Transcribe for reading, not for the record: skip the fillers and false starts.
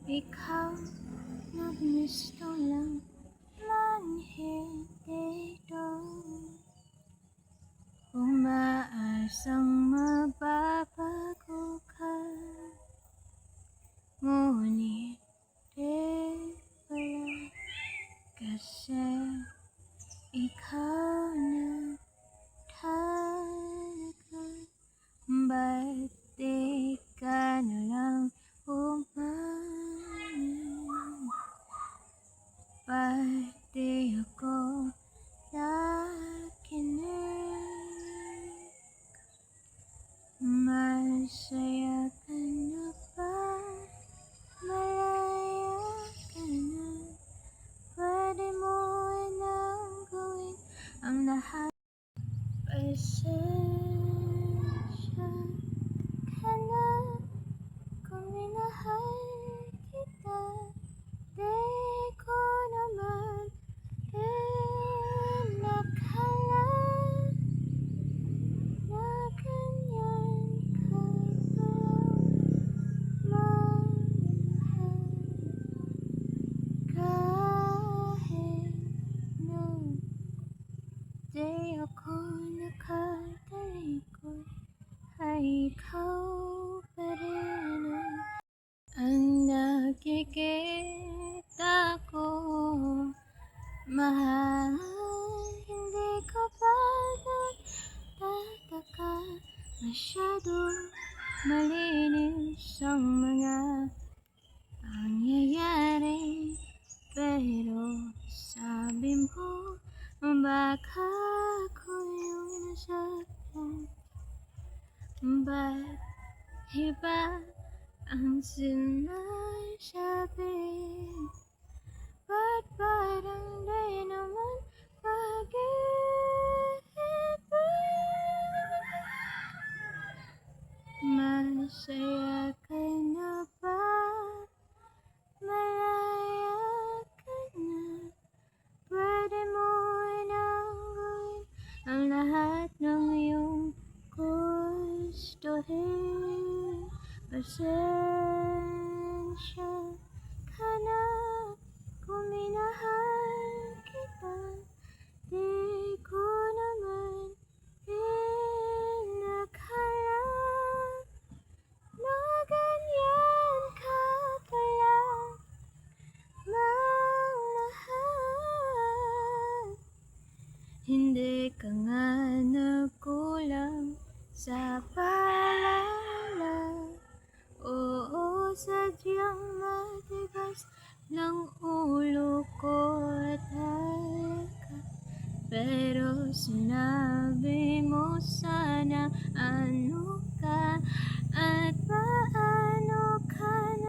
Ikaw na gusto lang manhid dito, umaasang mababago ka. Ngunit di pala, kasi ikaw na talaga. Ba't di ka na lang umamin? Ba't di ako nakinig? Masaya ka na ba? Malaya ka na? Pwede mo nang gawin ang lahat. Pasensya ka na kung minahal kita. Di ko naman inakala na ganyan ka palang mahal. Kahit na di ako nakatalikod, ay ikaw pa rin ang nakikita ko. Mahal, hindi ka ba nagtataka? Masyado malinis ang mga pangyayari, pero sabi mo baka ako yung nasaktan. Ba't iba ang sinasabi? Ba't parang di naman pag-ibig? Masaya ka na ba? Malaya ka na? Pwede mo nang gawin ang lahat ng iyong gustuhin. Pasensya ka na kung minahal kita. Di ko naman inakala na ganyan ka pala magmahal. Hindi ka nga nagkulang sa paalala. Oo, sadyang matigas ng ulo ko at halaka. Pero sinabi mo sana ano ka at paano